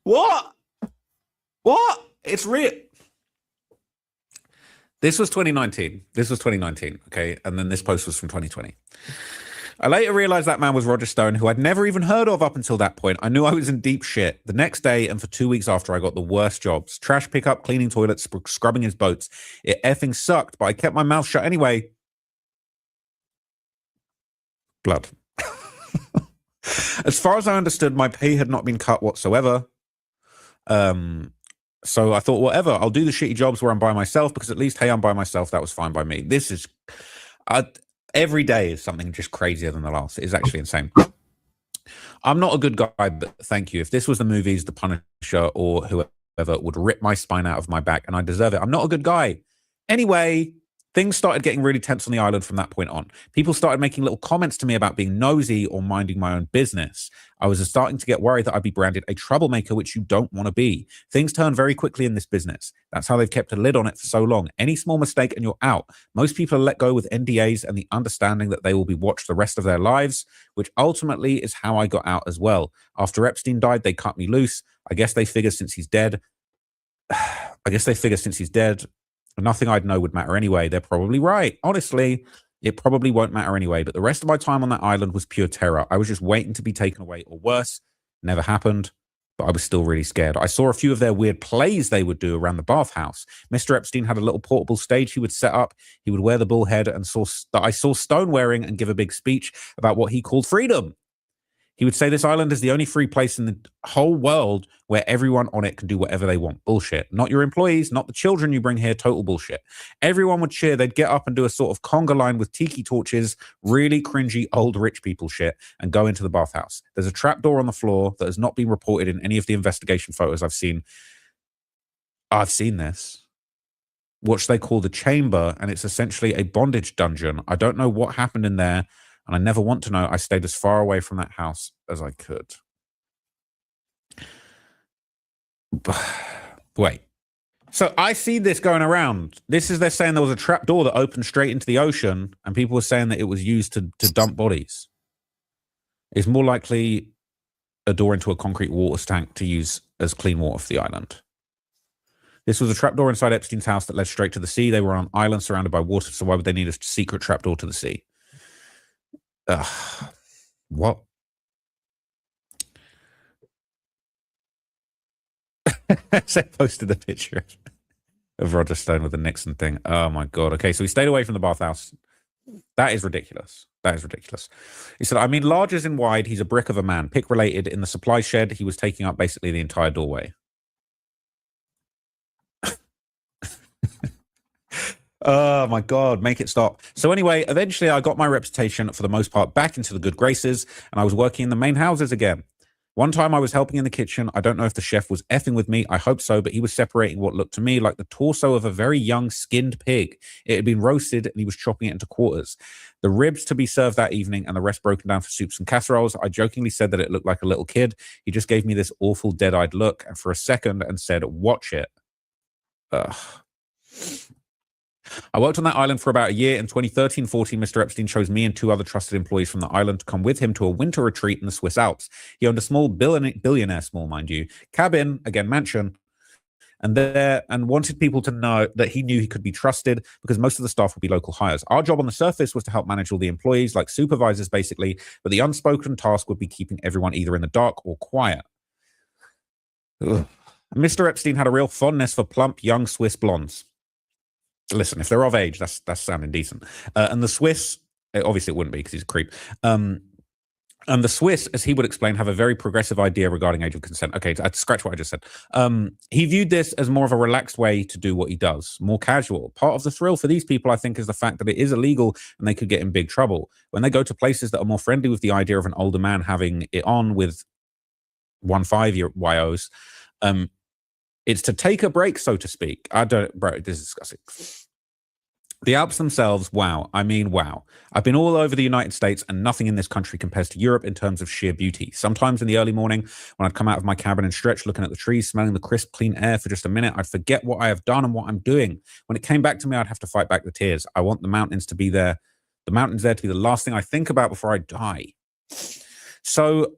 What? What? It's real. This was 2019. Okay? And then this post was from 2020. I later realized that man was Roger Stone, who I'd never even heard of up until that point. I knew I was in deep shit. The next day and for 2 weeks after, I got the worst jobs. Trash pickup, cleaning toilets, scrubbing his boats. It effing sucked, but I kept my mouth shut anyway. Blood. As far as I understood, my pay had not been cut whatsoever. So I thought, whatever, I'll do the shitty jobs where I'm by myself because at least, hey, I'm by myself. That was fine by me. This is... every day is something just crazier than the last. It is actually insane. I'm not a good guy, but thank you. If this was the movies, The Punisher or whoever would rip my spine out of my back and I deserve it. I'm not a good guy. Anyway, things started getting really tense on the island from that point on. People started making little comments to me about being nosy or minding my own business. I was starting to get worried that I'd be branded a troublemaker, which you don't want to be. Things turn very quickly in this business. That's how they've kept a lid on it for so long. Any small mistake and you're out. Most people are let go with NDAs and the understanding that they will be watched the rest of their lives, which ultimately is how I got out as well. After Epstein died, they cut me loose. I guess they figure since he's dead, nothing I'd know would matter anyway. They're probably right. Honestly, it probably won't matter anyway. But the rest of my time on that island was pure terror. I was just waiting to be taken away or worse. Never happened, but I was still really scared. I saw a few of their weird plays they would do around the bathhouse. Mr. Epstein had a little portable stage he would set up. He would wear the bull head and I saw Stone wearing and give a big speech about what he called freedom. He would say this island is the only free place in the whole world where everyone on it can do whatever they want. Bullshit. Not your employees, not the children you bring here. Total bullshit. Everyone would cheer. They'd get up and do a sort of conga line with tiki torches, really cringy old rich people shit, and go into the bathhouse. There's a trapdoor on the floor that has not been reported in any of the investigation photos I've seen. I've seen this. What they call the chamber, and it's essentially a bondage dungeon. I don't know what happened in there. And I never want to know. I stayed as far away from that house as I could. Wait. So I see this going around. They're saying there was a trap door that opened straight into the ocean, and people were saying that it was used to dump bodies. is more likely a door into a concrete water tank to use as clean water for the island. This was a trapdoor inside Epstein's house that led straight to the sea. They were on an island surrounded by water, so why would they need a secret trapdoor to the sea? What? So I posted a picture of Roger Stone with the Nixon thing. Oh my God. Okay, so he stayed away from the bathhouse. That is ridiculous. That is ridiculous. He said, I mean, large as in wide, he's a brick of a man. Pick related. In the supply shed, he was taking up basically the entire doorway. Oh my God, make it stop. So anyway, eventually I got my reputation for the most part back into the good graces, and I was working in the main houses again. One time I was helping in the kitchen. I don't know if the chef was effing with me. I hope so, but he was separating what looked to me like the torso of a very young skinned pig. It had been roasted and he was chopping it into quarters. The ribs to be served that evening and the rest broken down for soups and casseroles. I jokingly said that it looked like a little kid. He just gave me this awful dead-eyed look and for a second and said, watch it. Ugh. I worked on that island for about a year. In 2013-14, Mr. Epstein chose me and 2 other trusted employees from the island to come with him to a winter retreat in the Swiss Alps. He owned a small billionaire, small mind you, cabin, again mansion, and wanted people to know that he knew he could be trusted because most of the staff would be local hires. Our job on the surface was to help manage all the employees, like supervisors basically, but the unspoken task would be keeping everyone either in the dark or quiet. Ugh. Mr. Epstein had a real fondness for plump, young Swiss blondes. Listen, if they're of age, that's sounding decent. And the Swiss, obviously it wouldn't be because he's a creep. And the Swiss, as he would explain, have a very progressive idea regarding age of consent. Okay, I'd scratch what I just said. He viewed this as more of a relaxed way to do what he does, more casual. Part of the thrill for these people, I think, is the fact that it is illegal and they could get in big trouble. When they go to places that are more friendly with the idea of an older man having it on with 15-year-olds, it's to take a break, so to speak. Bro, this is disgusting. The Alps themselves, wow. I mean, wow. I've been all over the United States and nothing in this country compares to Europe in terms of sheer beauty. Sometimes in the early morning, when I'd come out of my cabin and stretch, looking at the trees, smelling the crisp, clean air for just a minute, I'd forget what I have done and what I'm doing. When it came back to me, I'd have to fight back the tears. I want the mountains to be there. The mountains there to be the last thing I think about before I die. So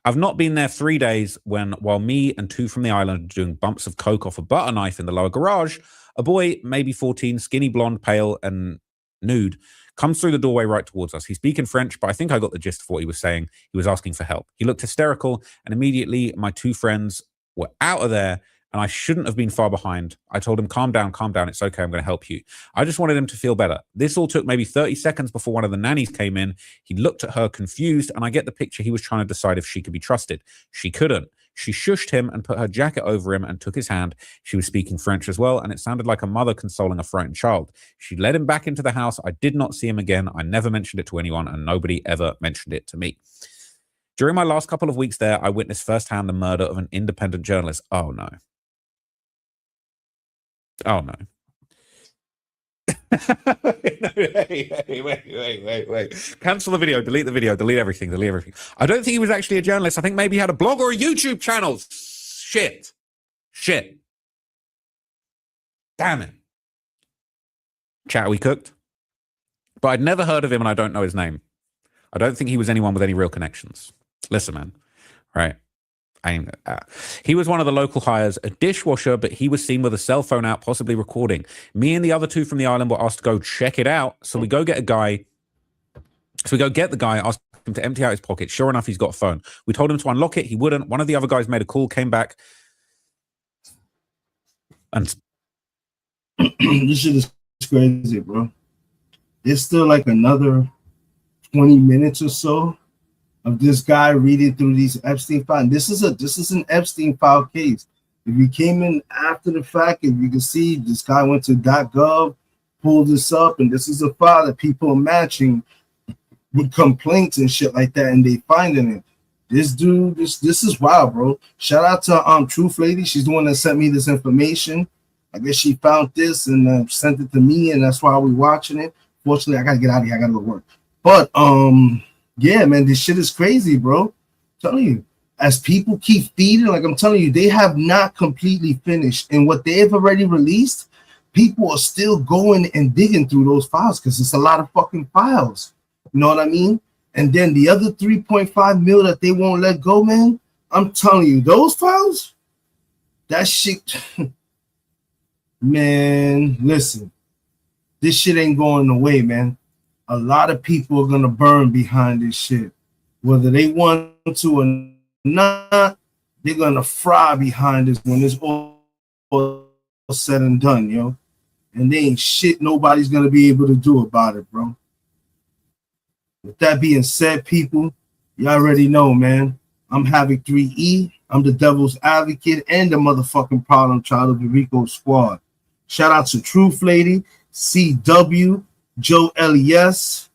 I've not been there 3 days while me and 2 from the island are doing bumps of coke off a butter knife in the lower garage, a boy, maybe 14, skinny, blonde, pale, and nude, comes through the doorway right towards us. He's speaking French, but I think I got the gist of what he was saying. He was asking for help. He looked hysterical, and immediately my 2 friends were out of there, and I shouldn't have been far behind. I told him, calm down, it's okay, I'm going to help you. I just wanted him to feel better. This all took maybe 30 seconds before one of the nannies came in. He looked at her confused, and I get the picture. He was trying to decide if she could be trusted. She couldn't. She shushed him and put her jacket over him and took his hand. She was speaking French as well, and it sounded like a mother consoling a frightened child. She led him back into the house. I did not see him again. I never mentioned it to anyone, and nobody ever mentioned it to me. During my last couple of weeks there, I witnessed firsthand the murder of an independent journalist. Oh, no. Oh, no. Wait. Cancel the video, delete the video, delete everything. I don't think he was actually a journalist. I think maybe he had a blog or a YouTube channel. Shit. Damn it. Chat, we cooked? But I'd never heard of him and I don't know his name. I don't think he was anyone with any real connections. Listen, man. Right. He was one of the local hires, a dishwasher, but he was seen with a cell phone out, possibly recording. Me and the other 2 from the island were asked to go check it out. So we go get the guy, asked him to empty out his pocket. Sure enough, he's got a phone. We told him to unlock it. He wouldn't. One of the other guys made a call, came back. And
this shit is crazy, bro. It's still like another 20 minutes or so of this guy reading through these Epstein files. This is an Epstein file case. If you came in after the fact, if you can see, this guy went to .gov, pulled this up, and this is a file that people are matching with complaints and shit like that, and they finding it. This dude, this is wild, bro. Shout out to Truth Lady. She's the one that sent me this information. I guess she found this and sent it to me, and that's why we're watching it. Fortunately, I gotta get out of here. I gotta go to work. But yeah, man, this shit is crazy, bro. I'm telling you, as people keep feeding, like I'm telling you, they have not completely finished. And what they have already released, people are still going and digging through those files because it's a lot of fucking files. You know what I mean? And then the other 3.5 mil that they won't let go, man. I'm telling you, those files, that shit, man, listen, this shit ain't going away, man. A lot of people are gonna burn behind this shit. Whether they want to or not, they're gonna fry behind this when it's all said and done, yo. And they ain't shit nobody's gonna be able to do about it, bro. With that being said, people, you already know, man. I'm Havoc 3E. I'm the devil's advocate and the motherfucking problem child of the Rico squad. Shout out to Truth Lady, CW, Joe LES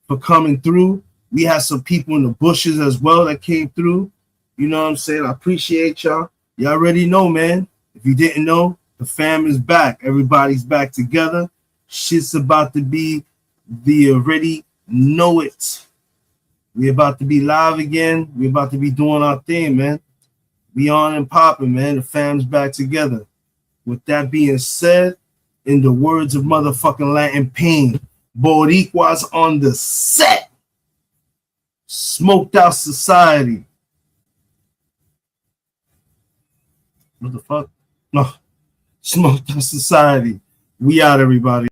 for coming through. We had some people in the bushes as well that came through. You know what I'm saying? I appreciate y'all. You already know, man. If you didn't know, the fam is back. Everybody's back together. Shit's about to be the already know it. We about to be live again. We about to be doing our thing, man. We on and popping, man. The fam's back together. With that being said, in the words of motherfucking Latin Pain, Boricuas on the set. Smoked out society. What the fuck? No. Smoked out society. We out, everybody.